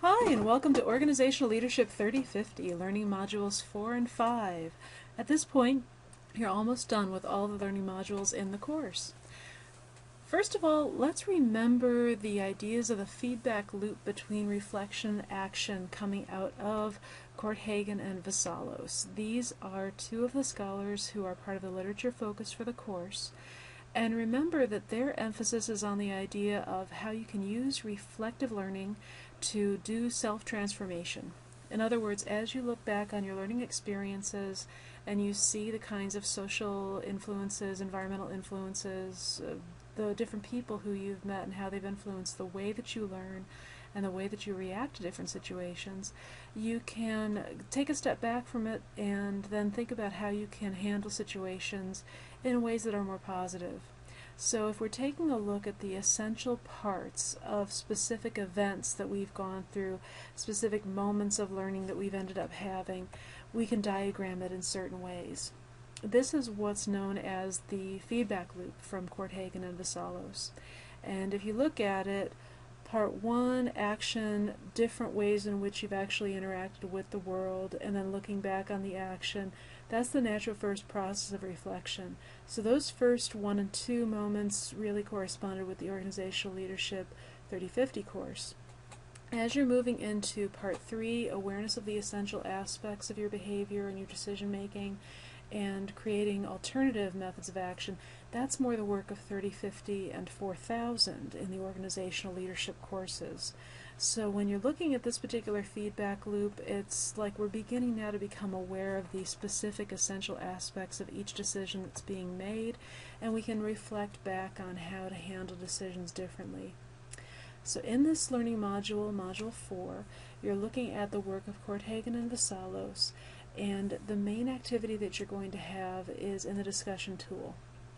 Hi, and welcome to Organizational Leadership 3050, Learning Modules 4 and 5. At this point, you're almost done with all the learning modules in the course. First of all, let's remember the ideas of the feedback loop between reflection and action coming out of KEGAN and Vassallos. These are two of the scholars who are part of the literature focus for the course. And remember that their emphasis is on the idea of how you can use reflective learning to do self-transformation. In other words, as you look back on your learning experiences and you see the kinds of social influences, environmental influences, the different people who you've met and how they've influenced the way that you learn and the way that you react to different situations, you can take a step back from it and then think about how you can handle situations in ways that are more positive. So if we're taking a look at the essential parts of specific events that we've gone through, specific moments of learning that we've ended up having, we can diagram it in certain ways. This is what's known as the feedback loop from KEGAN and Vassallos. And if you look at it, Part 1, action, different ways in which you've actually interacted with the world, and then looking back on the action, that's the natural first process of reflection. So those first 1 and 2 moments really corresponded with the Organizational Leadership 3050 course. As you're moving into Part 3, awareness of the essential aspects of your behavior and your decision making, and creating alternative methods of action, that's more the work of 3050 and 4000 in the organizational leadership courses. So when you're looking at this particular feedback loop, it's like we're beginning now to become aware of the specific essential aspects of each decision that's being made, and we can reflect back on how to handle decisions differently. So in this learning module, Module 4, you're looking at the work of KEGAN and Vassallos, and the main activity that you're going to have is in the discussion tool.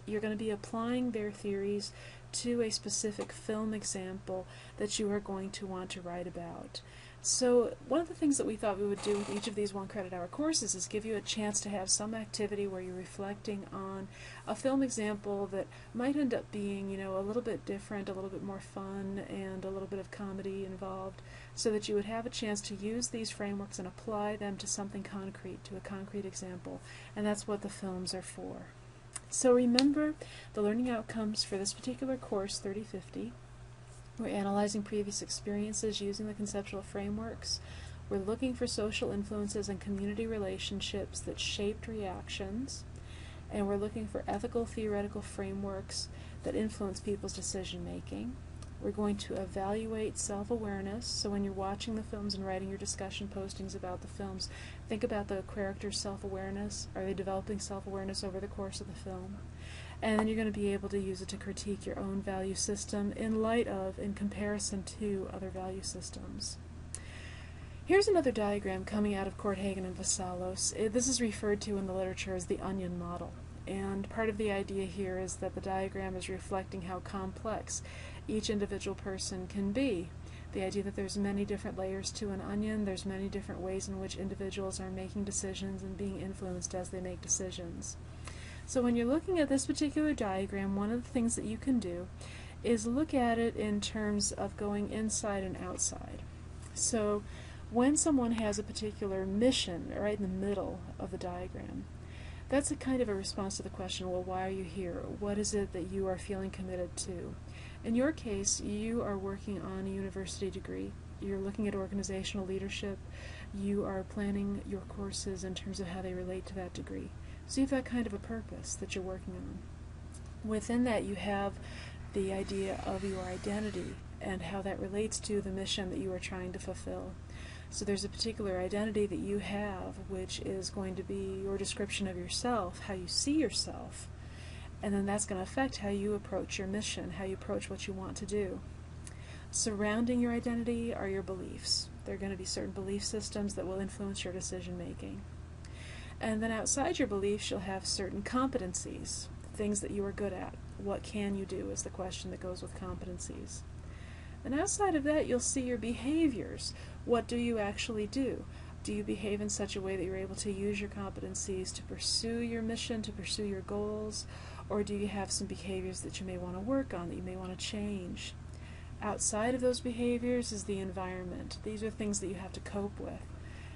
You're going to be applying their theories to a specific film example that you are going to want to write about. So one of the things that we thought we would do with each of these 1 credit hour courses is give you a chance to have some activity where you're reflecting on a film example that might end up being, a little bit different, a little bit more fun, and a little bit of comedy involved, so that you would have a chance to use these frameworks and apply them to something concrete, to a concrete example, and that's what the films are for. So remember the learning outcomes for this particular course, 3050. We're analyzing previous experiences using the conceptual frameworks. We're looking for social influences and community relationships that shaped reactions. And we're looking for ethical theoretical frameworks that influence people's decision making. We're going to evaluate self-awareness. So when you're watching the films and writing your discussion postings about the films, think about the character's self-awareness. Are they developing self-awareness over the course of the film? And then you're going to be able to use it to critique your own value system in light of, in comparison to, other value systems. Here's another diagram coming out of KEGAN and Vassallos. This is referred to in the literature as the onion model. And part of the idea here is that the diagram is reflecting how complex each individual person can be. The idea that there's many different layers to an onion, there's many different ways in which individuals are making decisions and being influenced as they make decisions. So when you're looking at this particular diagram, one of the things that you can do is look at it in terms of going inside and outside. So when someone has a particular mission right in the middle of the diagram, that's a kind of a response to the question, well, why are you here? What is it that you are feeling committed to? In your case, you are working on a university degree. You're looking at organizational leadership. You are planning your courses in terms of how they relate to that degree. So you've got kind of a purpose that you're working on. Within that, you have the idea of your identity and how that relates to the mission that you are trying to fulfill. So there's a particular identity that you have, which is going to be your description of yourself, how you see yourself, and then that's going to affect how you approach your mission, how you approach what you want to do. Surrounding your identity are your beliefs. There are going to be certain belief systems that will influence your decision making. And then outside your beliefs, you'll have certain competencies, things that you are good at. What can you do is the question that goes with competencies. And outside of that, you'll see your behaviors. What do you actually do? Do you behave in such a way that you're able to use your competencies to pursue your mission, to pursue your goals? Or do you have some behaviors that you may want to work on, that you may want to change? Outside of those behaviors is the environment. These are things that you have to cope with.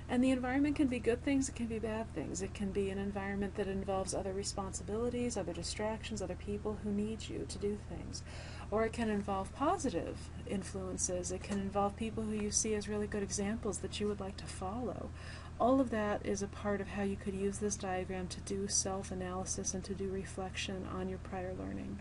And the environment can be good things, it can be bad things. It can be an environment that involves other responsibilities, other distractions, other people who need you to do things. Or it can involve positive influences. It can involve people who you see as really good examples that you would like to follow. All of that is a part of how you could use this diagram to do self-analysis and to do reflection on your prior learning.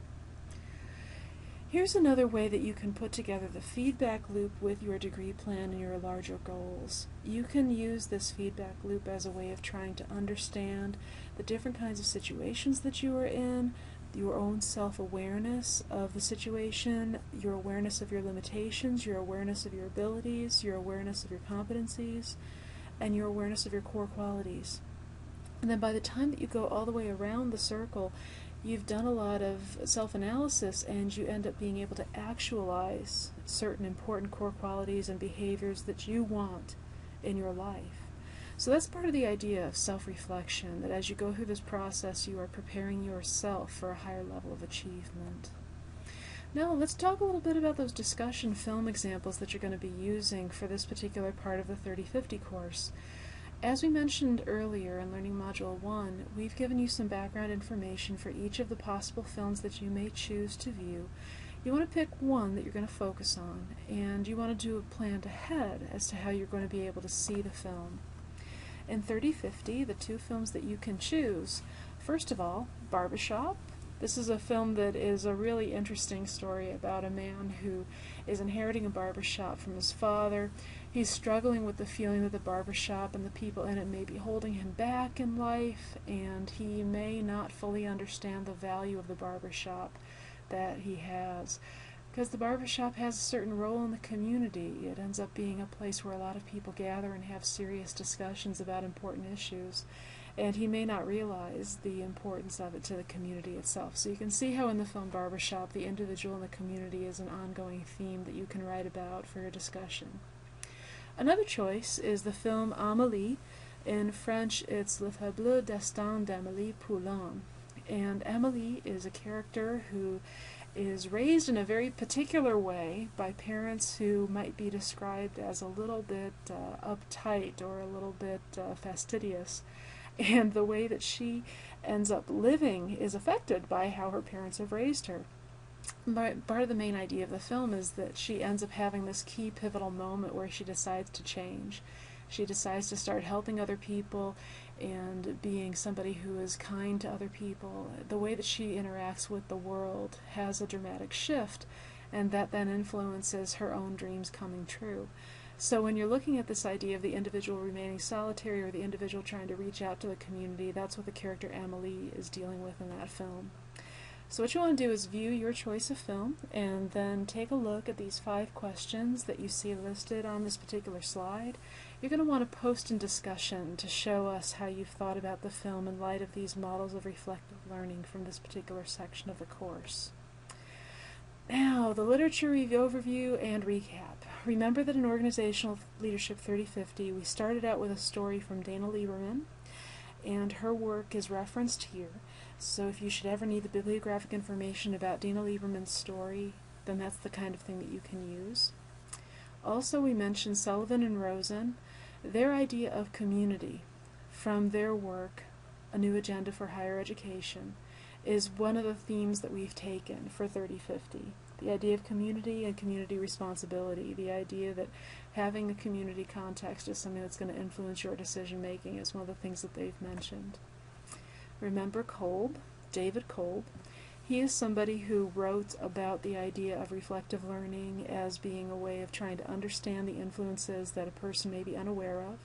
Here's another way that you can put together the feedback loop with your degree plan and your larger goals. You can use this feedback loop as a way of trying to understand the different kinds of situations that you are in, your own self-awareness of the situation, your awareness of your limitations, your awareness of your abilities, your awareness of your competencies, and your awareness of your core qualities. And then by the time that you go all the way around the circle, you've done a lot of self-analysis and you end up being able to actualize certain important core qualities and behaviors that you want in your life. So that's part of the idea of self-reflection, that as you go through this process you are preparing yourself for a higher level of achievement. Now let's talk a little bit about those discussion film examples that you're going to be using for this particular part of the 3050 course. As we mentioned earlier in Learning Module 1, we've given you some background information for each of the possible films that you may choose to view. You want to pick one that you're going to focus on, and you want to do a plan ahead as to how you're going to be able to see the film. In 3050, the two films that you can choose, first of all, Barbershop. This is a film that is a really interesting story about a man who is inheriting a barbershop from his father. He's struggling with the feeling that the barbershop and the people in it may be holding him back in life, and he may not fully understand the value of the barbershop that he has. Because the barbershop has a certain role in the community. It ends up being a place where a lot of people gather and have serious discussions about important issues. And he may not realize the importance of it to the community itself. So you can see how in the film Barbershop, the individual in the community is an ongoing theme that you can write about for your discussion. Another choice is the film Amélie. In French, it's Le Fabuleux Destin d'Amélie Poulain. And Amélie is a character who is raised in a very particular way by parents who might be described as a little bit uptight or a little bit fastidious. And the way that she ends up living is affected by how her parents have raised her. Part of the main idea of the film is that she ends up having this key pivotal moment where she decides to change. She decides to start helping other people and being somebody who is kind to other people. The way that she interacts with the world has a dramatic shift, and that then influences her own dreams coming true. So when you're looking at this idea of the individual remaining solitary or the individual trying to reach out to the community, that's what the character Amélie is dealing with in that film. So what you want to do is view your choice of film and then take a look at these 5 questions that you see listed on this particular slide. You're going to want to post in discussion to show us how you've thought about the film in light of these models of reflective learning from this particular section of the course. Now, the literature review overview and recap. Remember that in Organizational Leadership 3050, we started out with a story from Dana Lieberman, and her work is referenced here. So if you should ever need the bibliographic information about Dana Lieberman's story, then that's the kind of thing that you can use. Also, we mentioned Sullivan and Rosen, their idea of community from their work, A New Agenda for Higher Education, is one of the themes that we've taken for 3050. The idea of community and community responsibility, the idea that having a community context is something that's going to influence your decision making is one of the things that they've mentioned. Remember Kolb, David Kolb. He is somebody who wrote about the idea of reflective learning as being a way of trying to understand the influences that a person may be unaware of.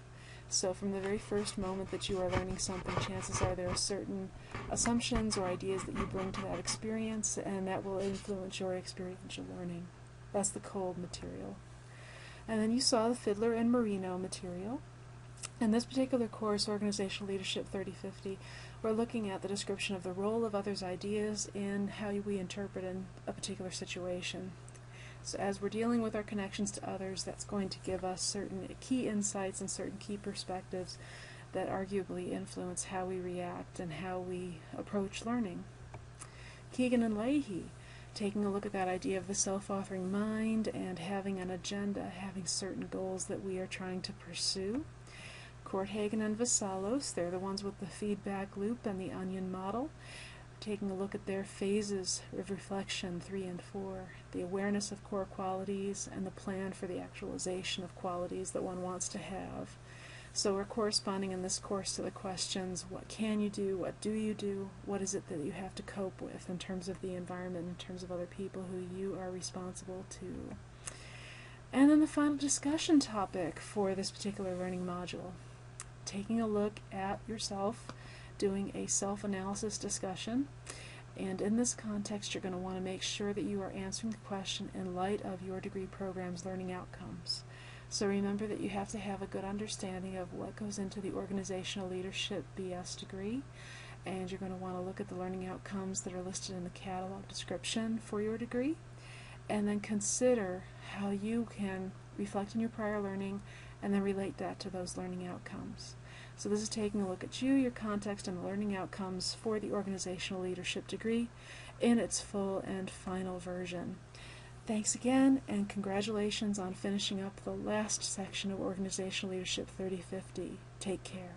So from the very first moment that you are learning something, chances are there are certain assumptions or ideas that you bring to that experience, and that will influence your experiential learning. That's the Kolb material. And then you saw the Fiedler and Marino material. In this particular course, Organizational Leadership 3050, we're looking at the description of the role of others' ideas in how we interpret in a particular situation. So as we're dealing with our connections to others, that's going to give us certain key insights and certain key perspectives that arguably influence how we react and how we approach learning. KEGAN and LAHEY. taking a look at that idea of the self-authoring mind and having an agenda, having certain goals that we are trying to pursue. KEGAN and Vasalos, they're the ones with the feedback loop and the onion model. Taking a look at their phases of reflection 3 and 4, the awareness of core qualities and the plan for the actualization of qualities that one wants to have. So we're corresponding in this course to the questions, what can you do, what do you do, what is it that you have to cope with in terms of the environment, in terms of other people who you are responsible to. And then the final discussion topic for this particular learning module, taking a look at yourself, doing a self-analysis discussion, and in this context you're going to want to make sure that you are answering the question in light of your degree program's learning outcomes. So remember that you have to have a good understanding of what goes into the Organizational Leadership BS degree, and you're going to want to look at the learning outcomes that are listed in the catalog description for your degree, and then consider how you can reflect on your prior learning and then relate that to those learning outcomes. So this is taking a look at you, your context, and the learning outcomes for the Organizational Leadership degree in its full and final version. Thanks again, and congratulations on finishing up the last section of Organizational Leadership 3050. Take care.